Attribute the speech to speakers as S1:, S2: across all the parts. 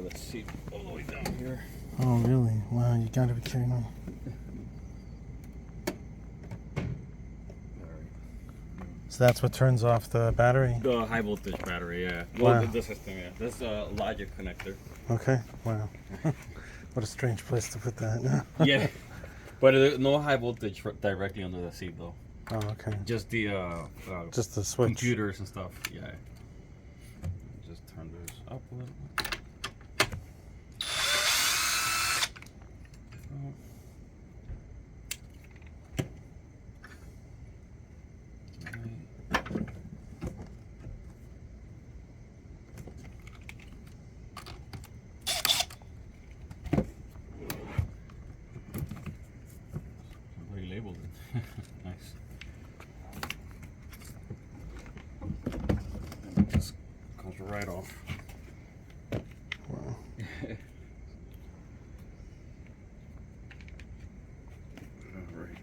S1: the seat all the way down here.
S2: Oh, really? Wow, you gotta be kidding me. So that's what turns off the battery?
S1: The high voltage battery, yeah.
S2: Wow.
S1: Well, the system, yeah. This is a logic connector.
S2: Okay, wow. What a strange place to put that.
S1: Yeah. But no high voltage directly under the seat, though.
S2: Oh, okay.
S1: Just the
S2: Just the switch.
S1: computers and stuff, yeah. Just turn this up a little bit. Somebody labeled it. Nice. And it just comes right off.
S2: Wow.
S1: Alright.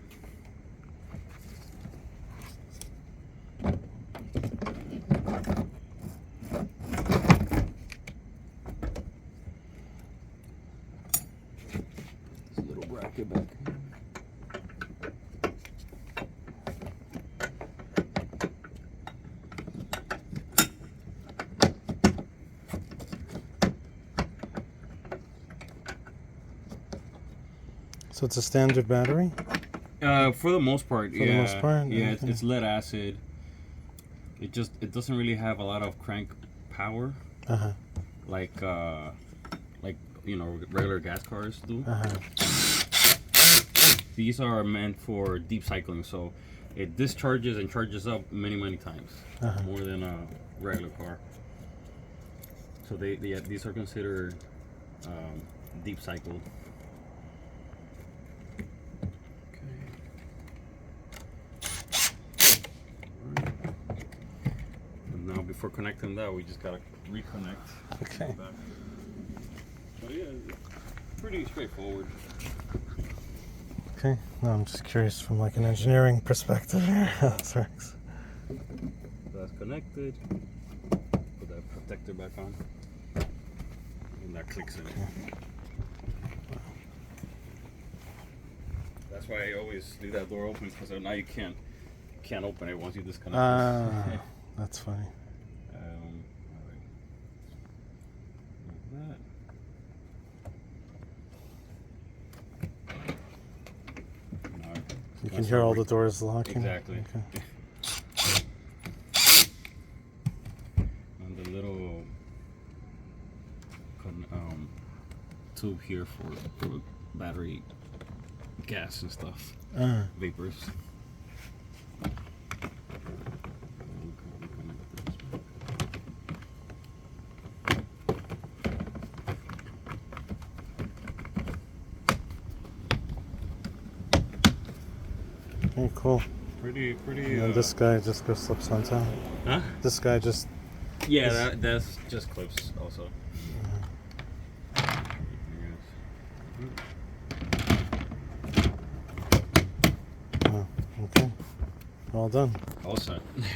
S1: There's a little bracket back here.
S2: So it's a standard battery?
S1: For the most part,
S2: For the most part,
S1: yeah,
S2: okay.
S1: it's lead acid. It doesn't really have a lot of crank power
S2: Uh-huh.
S1: like regular gas cars do.
S2: Uh-huh.
S1: These are meant for deep cycling, so it discharges and charges up many times,
S2: Uh-huh.
S1: more than a regular car. So these are considered deep cycle. And now before connecting that, we just gotta reconnect.
S2: Okay.
S1: Back. But yeah, pretty straightforward.
S2: Okay. No, I'm just curious from like an engineering perspective here how this works.
S1: That's connected. Put that protector back on. And that clicks in. That's why I always leave that door open, because now you can't open it once you disconnect it.
S2: That's funny.
S1: Alright. Like that. Now,
S2: You can hear all the doors locking.
S1: Exactly.
S2: Okay.
S1: And the little tube here for battery gas and stuff, vapors.
S2: Okay, cool.
S1: Pretty.
S2: And this guy just goes slips on top.
S1: Huh?
S2: This guy just.
S1: Yeah, that's just clips also.
S2: Oh, okay. All done.
S1: All set.